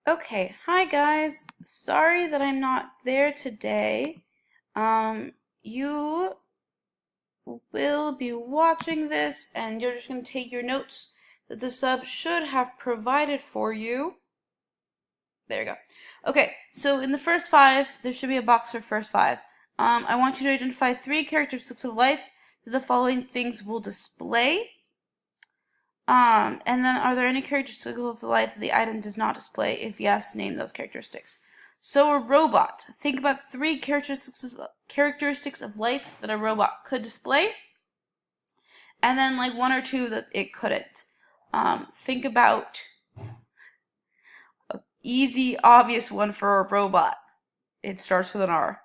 Okay, hi guys. Sorry that I'm not there today. You will be watching this and you're just going to take your notes that the sub should have provided for you. There you go. Okay, so in the first five, there should be a box for first five. I want you to identify 3 characteristics of life that the following things will display. And then are there any characteristics of life the item does not display? If yes, name those characteristics. So a robot. Think about 3 characteristics of life that a robot could display, and then like 1 or 2 that it couldn't. Think about an easy, obvious one for a robot. It starts with an R.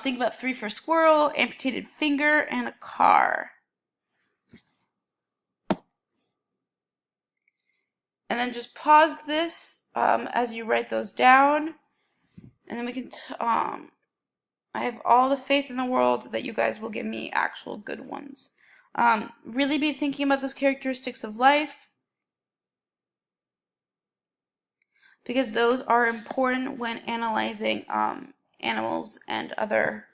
Think about 3 for squirrel, amputated finger, and a car. And then just pause this as you write those down, and then we can. I have all the faith in the world that you guys will give me actual good ones. Really be thinking about those characteristics of life, because those are important when analyzing animals and other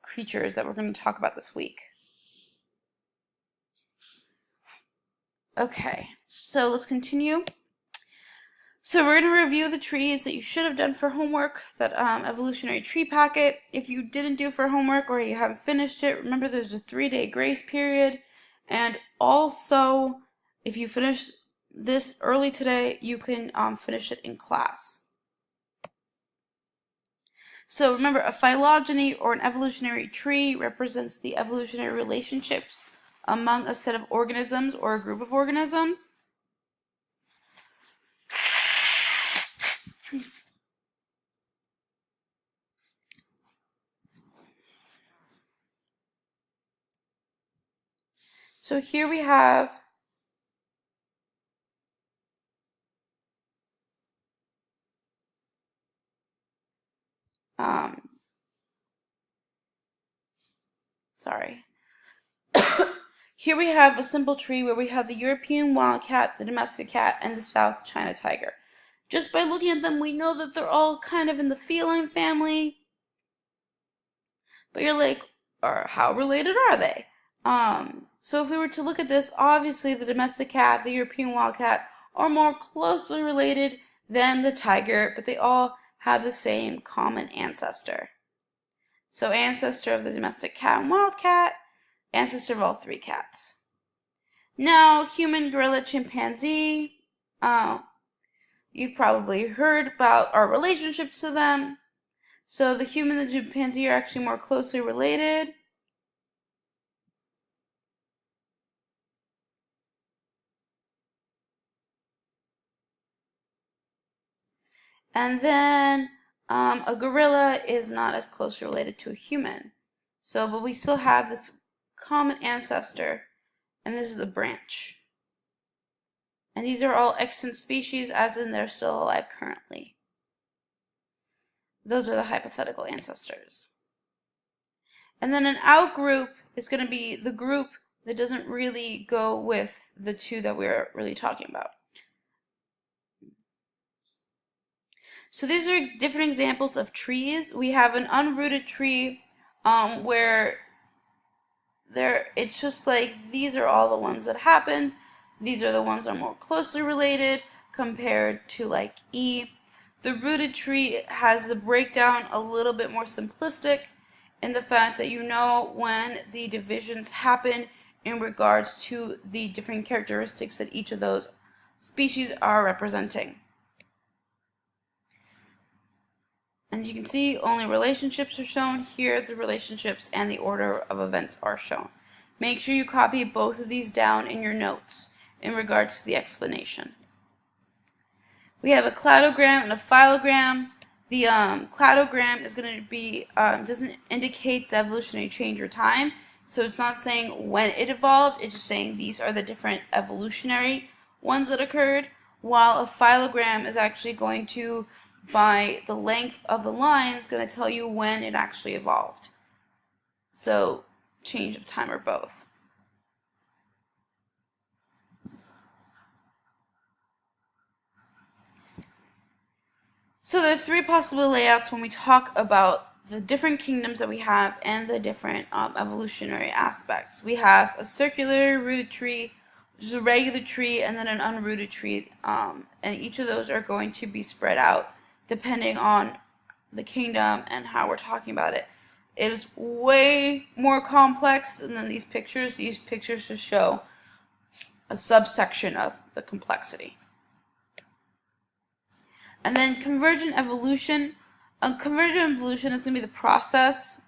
creatures that we're going to talk about this week. Okay, so let's continue. So we're going to review the trees that you should have done for homework, that evolutionary tree packet. If you didn't do for homework or you haven't finished it, remember there's a 3-day grace period. And also, if you finish this early today, you can finish it in class. So remember, a phylogeny or an evolutionary tree represents the evolutionary relationships among a set of organisms or a group of organisms. So here we have sorry. Here we have a simple tree where we have the European wildcat, the domestic cat, and the South China tiger. Just by looking at them, we know that they're all kind of in the feline family. But you're like, how related are they? So if we were to look at this, obviously the domestic cat, the European wildcat are more closely related than the tiger, but they all have the same common ancestor. So ancestor of the domestic cat and wildcat, ancestor of all 3 cats. Now, human, gorilla, chimpanzee, you've probably heard about our relationships to them. So the human and the chimpanzee are actually more closely related. And then a gorilla is not as closely related to a human. So, but we still have this common ancestor, and this is a branch. And these are all extant species, as in they're still alive currently. Those are the hypothetical ancestors. And then an outgroup is going to be the group that doesn't really go with the 2 that we're really talking about. So these are different examples of trees. We have an unrooted tree where it's just like these are all the ones that happen. These are the ones that are more closely related compared to like E. The rooted tree has the breakdown a little bit more simplistic in the fact that you know when the divisions happen in regards to the different characteristics that each of those species are representing. And you can see only relationships are shown. Here the relationships and the order of events are shown. Make sure you copy both of these down in your notes in regards to the explanation. We have a cladogram and a phylogram. The cladogram is going to be, doesn't indicate the evolutionary change or time. So it's not saying when it evolved, it's just saying these are the different evolutionary ones that occurred, while a phylogram is actually going to, by the length of the line, is going to tell you when it actually evolved. So change of time or both. So there are three possible layouts when we talk about the different kingdoms that we have and the different evolutionary aspects. We have a circular rooted tree, which is a regular tree, and then an unrooted tree, and each of those are going to be spread out depending on the kingdom and how we're talking about it. It is way more complex than these pictures. These pictures just show a subsection of the complexity. And then convergent evolution. Convergent evolution is going to be the process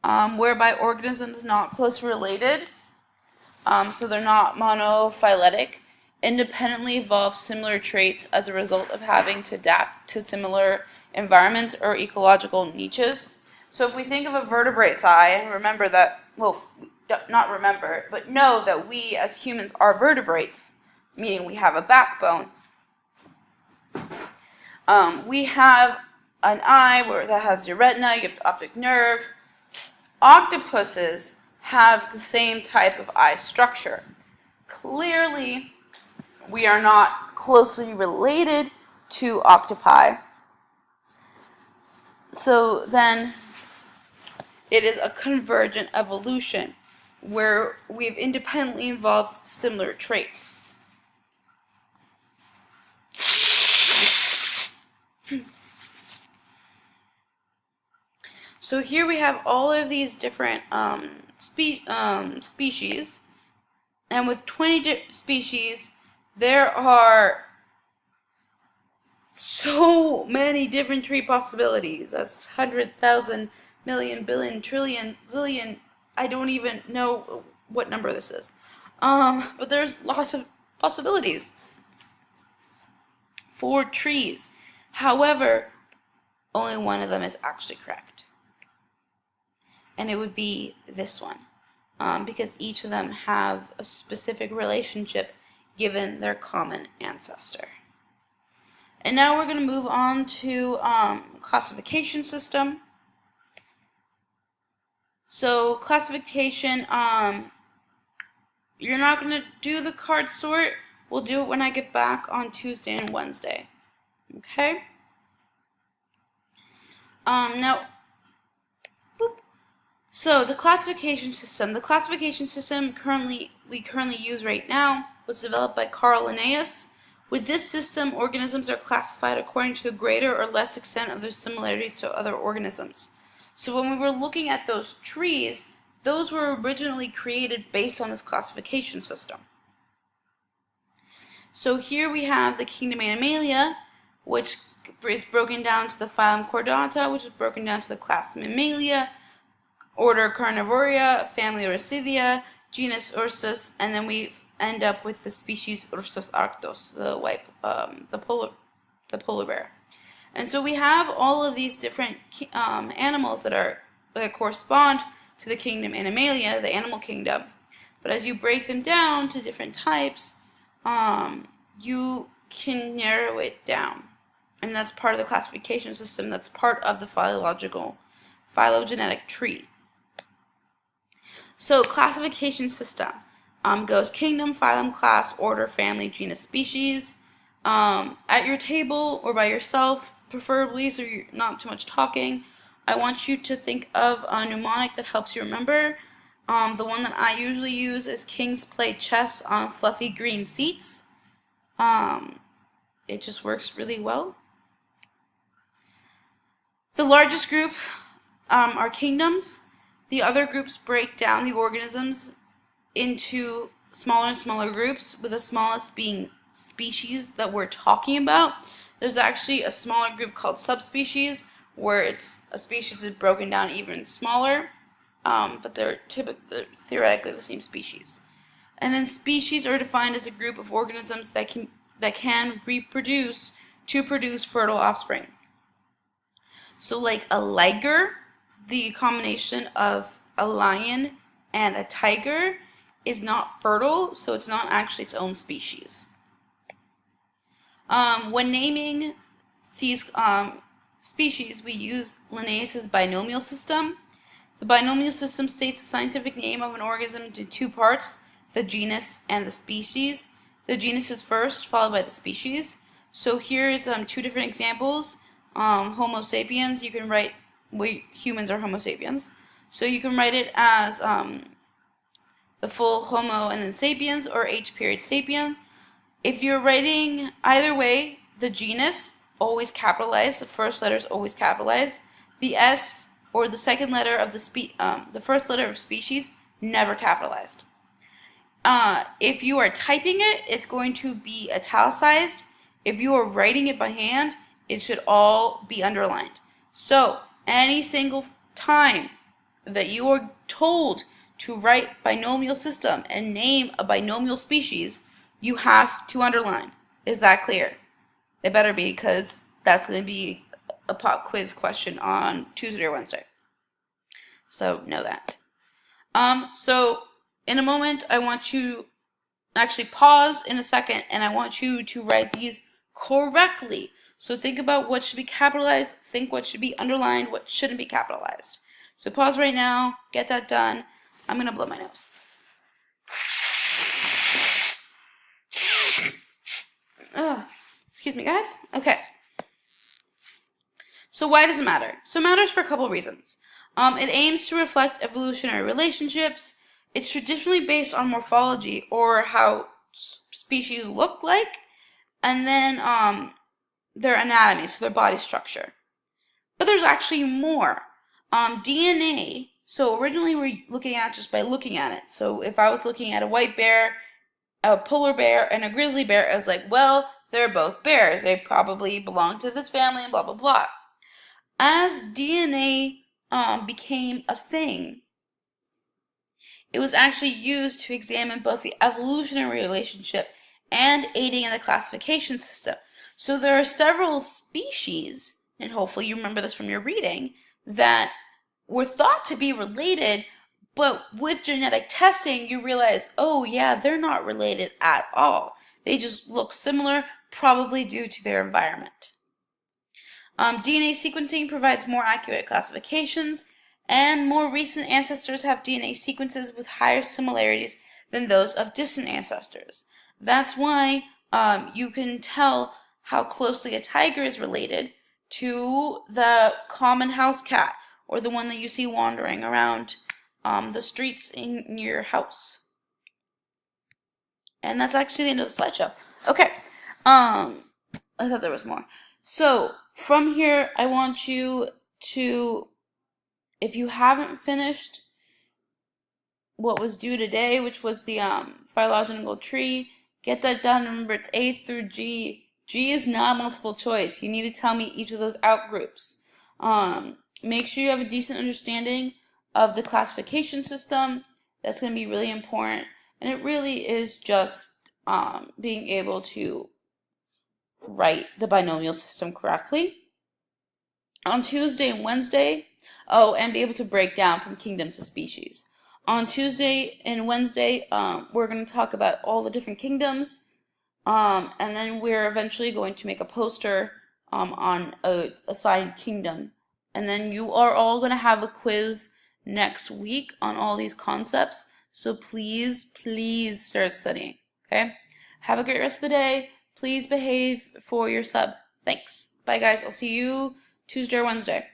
whereby organisms not closely related, so they're not monophyletic, independently evolve similar traits as a result of having to adapt to similar environments or ecological niches. So if we think of a vertebrate's eye, and remember that, well, not remember, but know that we as humans are vertebrates, meaning we have a backbone. We have an eye that has your retina, you have the optic nerve. Octopuses have the same type of eye structure. Clearly, we are not closely related to octopi. So then it is a convergent evolution where we've independently evolved similar traits. So here we have all of these different species, and with 20 species, there are so many different tree possibilities. That's 100,000, million, billion, trillion, zillion. I don't even know what number this is. But there's lots of possibilities for trees. However, only one of them is actually correct. And it would be this one, because each of them have a specific relationship given their common ancestor. And now we're going to move on to classification system. So classification, you're not going to do the card sort. We'll do it when I get back on Tuesday and Wednesday. Okay? Now, boop. So the classification system. The classification system we currently use right now was developed by Carl Linnaeus. With this system, organisms are classified according to the greater or less extent of their similarities to other organisms. So when we were looking at those trees, those were originally created based on this classification system. So here we have the kingdom Animalia, which is broken down to the phylum Chordata, which is broken down to the class Mammalia, order Carnivoria, family Ursidia, genus Ursus, and then we end up with the species Ursus arctos, the polar bear. And so we have all of these different animals that correspond to the kingdom Animalia, the animal kingdom. But as you break them down to different types, you can narrow it down. And that's part of the classification system. That's part of the phylogenetic tree. So classification system goes kingdom, phylum, class, order, family, genus, species. At your table or by yourself, preferably, so you're not too much talking, I want you to think of a mnemonic that helps you remember. The one that I usually use is Kings Play Chess on Fluffy Green Seats. It just works really well. The largest group are kingdoms. The other groups break down the organisms into smaller and smaller groups, with the smallest being species that we're talking about. There's actually a smaller group called subspecies, where a species is broken down even smaller, but they're theoretically the same species. And then species are defined as a group of organisms that can reproduce to produce fertile offspring. So like a liger, the combination of a lion and a tiger is not fertile, so it's not actually its own species. When naming these species, we use Linnaeus' binomial system. The binomial system states the scientific name of an organism into two parts, the genus and the species. The genus is first, followed by the species. So here it's two different examples. Homo sapiens, you can write, humans are Homo sapiens. So you can write it as the full Homo and then sapiens, or H period sapien. If you're writing either way, the genus always capitalized, the first letter is always capitalized. The S or the second letter of the first letter of species, never capitalized. If you are typing it, it's going to be italicized. If you are writing it by hand, it should all be underlined. So any single time that you are told to write binomial system and name a binomial species, you have to underline. Is that clear? It better be, because that's going to be a pop quiz question on Tuesday or Wednesday. So know that. So in a moment, I want you actually pause in a second, and I want you to write these correctly. So think about what should be capitalized, think what should be underlined, what shouldn't be capitalized. So pause right now, get that done. I'm going to blow my nose. Excuse me, guys. Okay. So why does it matter? So it matters for a couple of reasons. It aims to reflect evolutionary relationships. It's traditionally based on morphology, or how species look like, and then their anatomy, so their body structure. But there's actually more. DNA, so originally we're looking at just by looking at it. So if I was looking at a white bear, a polar bear, and a grizzly bear, I was like, well, they're both bears. They probably belong to this family and blah, blah, blah. As DNA became a thing, it was actually used to examine both the evolutionary relationship and aiding in the classification system. So there are several species, and hopefully you remember this from your reading, that were thought to be related, but with genetic testing, you realize, oh yeah, they're not related at all. They just look similar, probably due to their environment. DNA sequencing provides more accurate classifications, and more recent ancestors have DNA sequences with higher similarities than those of distant ancestors. That's why you can tell how closely a tiger is related to the common house cat, or the one that you see wandering around the streets in your house. And that's actually the end of the slideshow. Okay, I thought there was more. So from here, I want you to, if you haven't finished what was due today, which was the phylogenical tree, get that done. Remember, it's A through G. G is not multiple choice. You need to tell me each of those outgroups. Make sure you have a decent understanding of the classification system. That's going to be really important. And it really is just being able to write the binomial system correctly. On Tuesday and Wednesday, and be able to break down from kingdom to species. On Tuesday and Wednesday, we're going to talk about all the different kingdoms, and then we're eventually going to make a poster on a assigned kingdom. And then you are all going to have a quiz next week on all these concepts. So please, please start studying, okay? Have a great rest of the day. Please behave for your sub. Thanks. Bye, guys. I'll see you Tuesday or Wednesday.